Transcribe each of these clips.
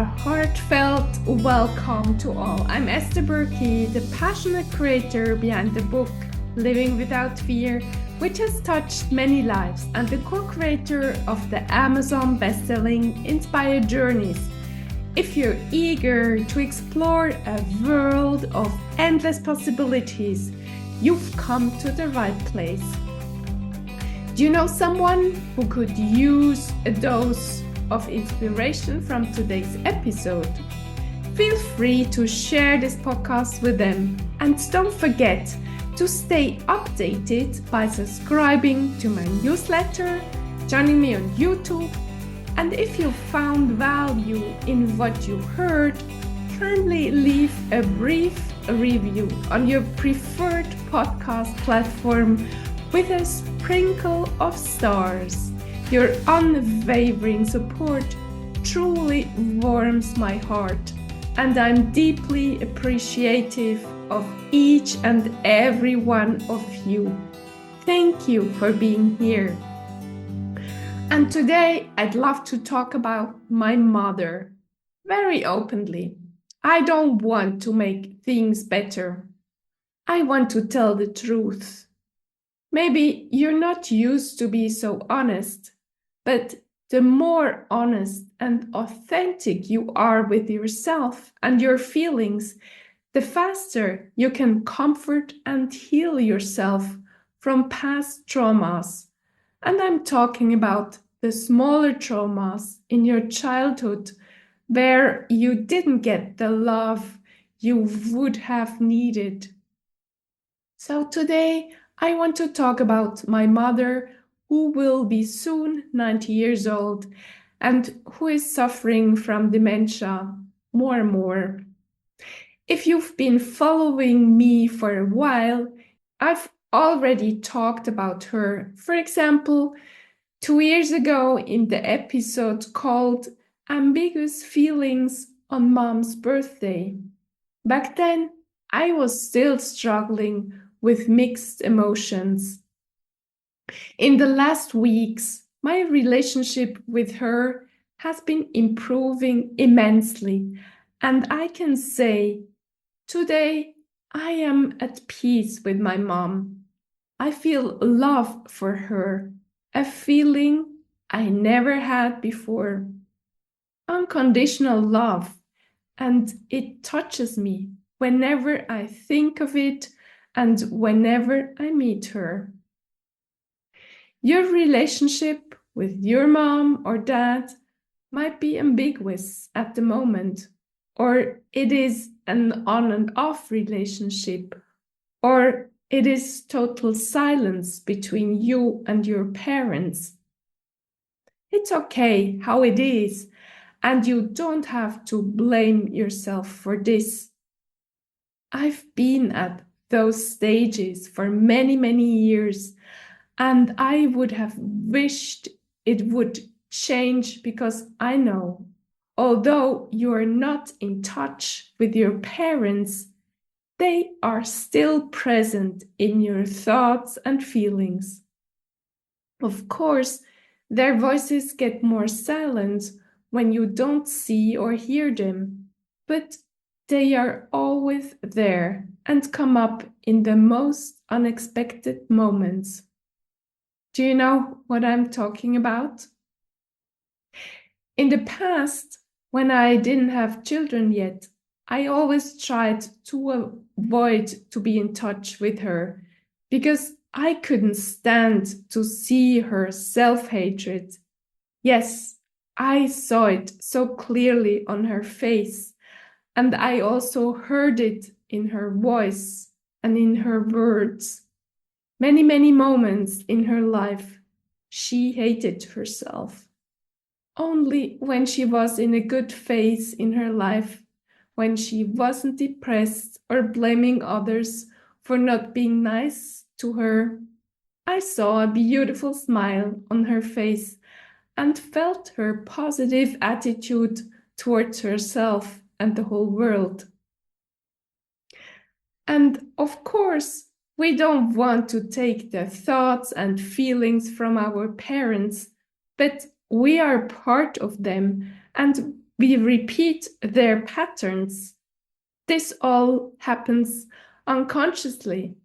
heartfelt welcome to all. I'm Esther Buerki, the passionate creator behind the book Living Without Fear, which has touched many lives, and the co-creator of the Amazon best-selling Inspired Journeys. If you're eager to explore a world of endless possibilities, you've come to the right place. Do you know someone who could use a dose of inspiration from today's episode? Feel free to share this podcast with them, and don't forget to stay updated by subscribing to my newsletter, joining me on YouTube, and if you found value in what you heard, kindly leave a brief review on your preferred podcast platform with a sprinkle of stars. Your unwavering support truly warms my heart, and I'm deeply appreciative of each and every one of you. Thank you for being here. And today I'd love to talk about my mother very openly. I don't want to make things better. I want to tell the truth. Maybe you're not used to be so honest, but the more honest and authentic you are with yourself and your feelings, the faster you can comfort and heal yourself from past traumas. And I'm talking about the smaller traumas in your childhood where you didn't get the love you would have needed. So today, I want to talk about my mother, who will be soon 90 years old and who is suffering from dementia more and more. If you've been following me for a while, I've already talked about her. For example, 2 years ago in the episode called Ambiguous Feelings on Mom's Birthday. Back then, I was still struggling with mixed emotions. In the last weeks, my relationship with her has been improving immensely, and I can say today I am at peace with my mom. I feel love for her, a feeling I never had before. Unconditional love, and it touches me whenever I think of it and whenever I meet her. Your relationship with your mom or dad might be ambiguous at the moment, or it is an on and off relationship, or it is total silence between you and your parents. It's okay how it is, and you don't have to blame yourself for this. I've been at those stages for many, many years, and I would have wished it would change because I know, although you are not in touch with your parents, they are still present in your thoughts and feelings. Of course, their voices get more silent when you don't see or hear them, but they are always there and come up in the most unexpected moments. Do you know what I'm talking about? In the past, when I didn't have children yet, I always tried to avoid to be in touch with her because I couldn't stand to see her self-hatred. Yes, I saw it so clearly on her face, and I also heard it in her voice and in her words. Many, many moments in her life, she hated herself. Only when she was in a good phase in her life, when she wasn't depressed or blaming others for not being nice to her, I saw a beautiful smile on her face and felt her positive attitude towards herself and the whole world. And of course, we don't want to take the thoughts and feelings from our parents, but we are part of them and we repeat their patterns. This all happens unconsciously.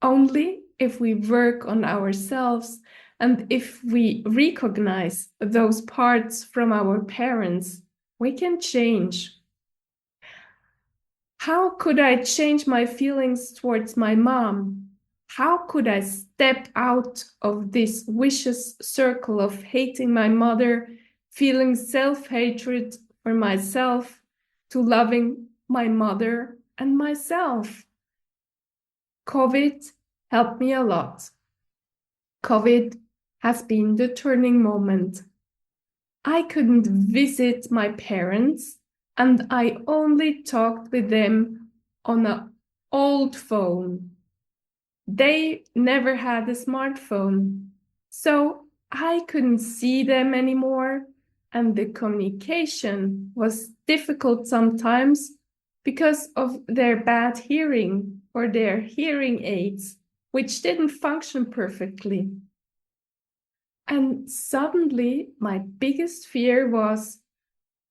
Only if we work on ourselves and if we recognize those parts from our parents, we can change. How could I change my feelings towards my mom? How could I step out of this vicious circle of hating my mother, feeling self-hatred for myself, to loving my mother and myself? COVID helped me a lot. COVID has been the turning moment. I couldn't visit my parents, and I only talked with them on an old phone. They never had a smartphone, so I couldn't see them anymore, and the communication was difficult sometimes because of their bad hearing or their hearing aids, which didn't function perfectly. And suddenly, my biggest fear was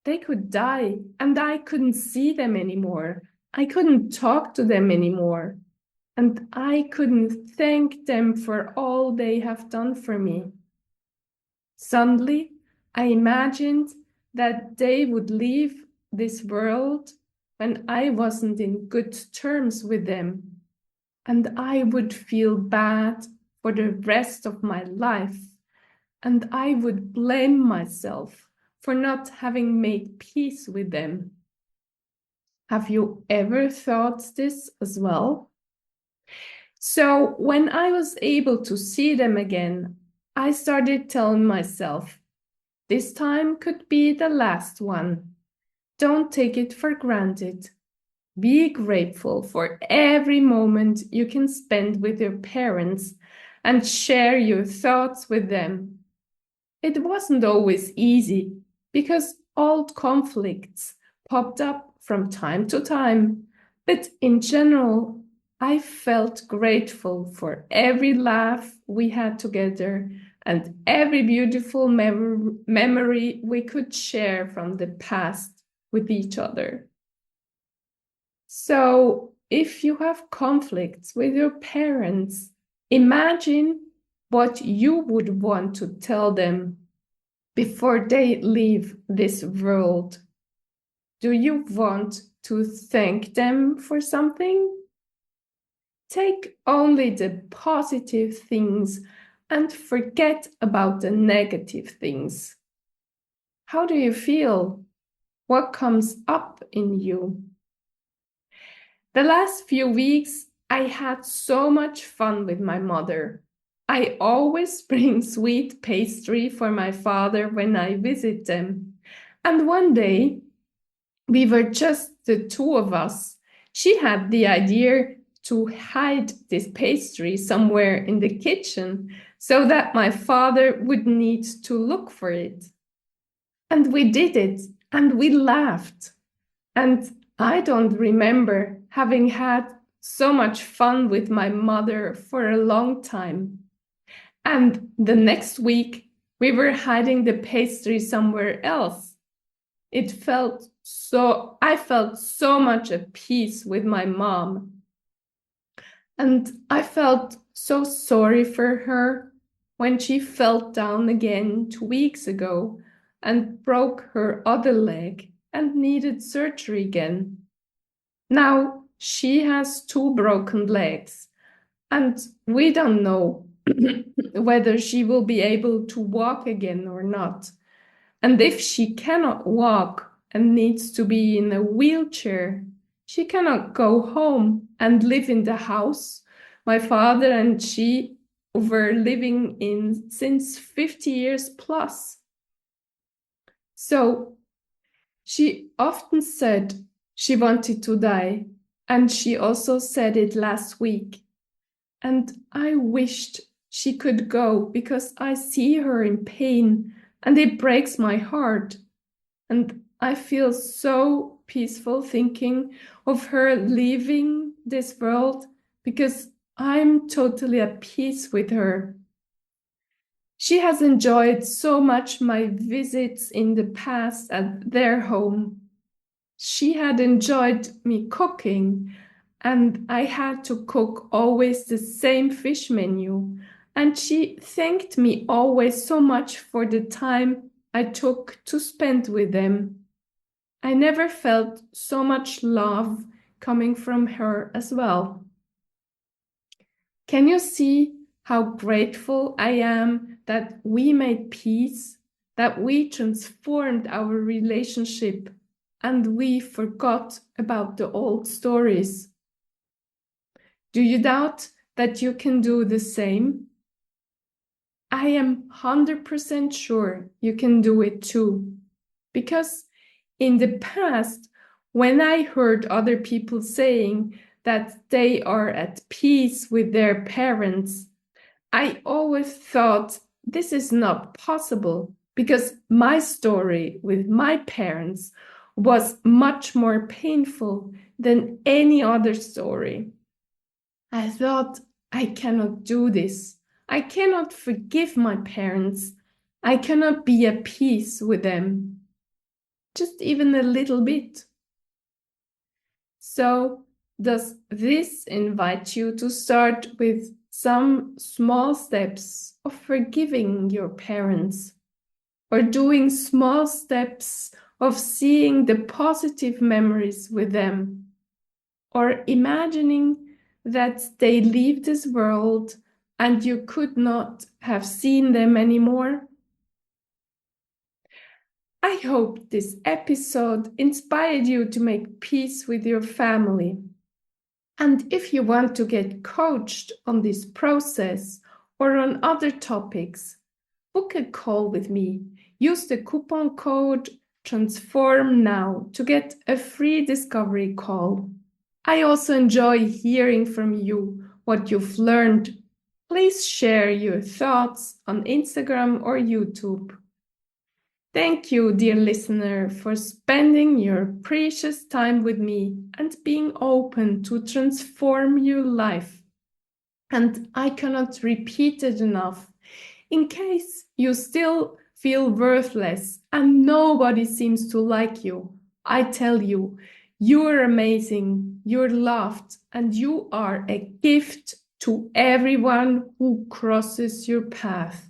they could die and I couldn't see them anymore. I couldn't talk to them anymore. And I couldn't thank them for all they have done for me. Suddenly, I imagined that they would leave this world when I wasn't in good terms with them. And I would feel bad for the rest of my life. And I would blame myself for not having made peace with them. Have you ever thought this as well? So when I was able to see them again, I started telling myself, this time could be the last one. Don't take it for granted. Be grateful for every moment you can spend with your parents and share your thoughts with them. It wasn't always easy because old conflicts popped up from time to time, but in general, I felt grateful for every laugh we had together and every beautiful memory we could share from the past with each other. So, if you have conflicts with your parents, imagine what you would want to tell them before they leave this world. Do you want to thank them for something? Take only the positive things and forget about the negative things. How do you feel? What comes up in you? The last few weeks, I had so much fun with my mother. I always bring sweet pastry for my father when I visit them. And one day, we were just the two of us. She had the idea to hide this pastry somewhere in the kitchen so that my father would need to look for it. And we did it, and we laughed. And I don't remember having had so much fun with my mother for a long time. And the next week, we were hiding the pastry somewhere else. I felt so much at peace with my mom. And I felt so sorry for her when she fell down again 2 weeks ago and broke her other leg and needed surgery again. Now she has 2 broken legs, and we don't know whether she will be able to walk again or not. And if she cannot walk and needs to be in a wheelchair, she cannot go home and live in the house my father and she were living in since 50 years plus. So she often said she wanted to die, and she also said it last week. And I wished she could go because I see her in pain and it breaks my heart. And I feel so peaceful thinking of her leaving this world because I'm totally at peace with her. She has enjoyed so much my visits in the past at their home. She had enjoyed me cooking, and I had to cook always the same fish menu. And she thanked me always so much for the time I took to spend with them. I never felt so much love coming from her as well. Can you see how grateful I am that we made peace, that we transformed our relationship, and we forgot about the old stories? Do you doubt that you can do the same? I am 100% sure you can do it too. Because in the past, when I heard other people saying that they are at peace with their parents, I always thought this is not possible because my story with my parents was much more painful than any other story. I thought, I cannot do this. I cannot forgive my parents. I cannot be at peace with them. Just even a little bit. So, does this invite you to start with some small steps of forgiving your parents, or doing small steps of seeing the positive memories with them, or imagining that they leave this world and you could not have seen them anymore? I hope this episode inspired you to make peace with your family. And if you want to get coached on this process or on other topics, book a call with me. Use the coupon code TRANSFORM-NOW to get a free discovery call. I also enjoy hearing from you what you've learned. Please share your thoughts on Instagram or YouTube. Thank you, dear listener, for spending your precious time with me and being open to transform your life. And I cannot repeat it enough. In case you still feel worthless and nobody seems to like you, I tell you, you're amazing, you're loved, and you are a gift to everyone who crosses your path.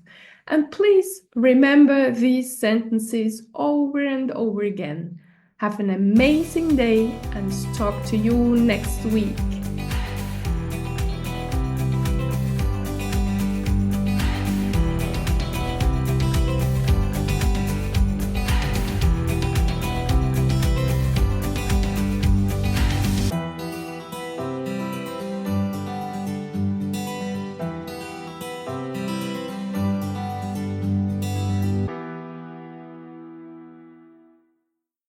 And please remember these sentences over and over again. Have an amazing day and talk to you next week.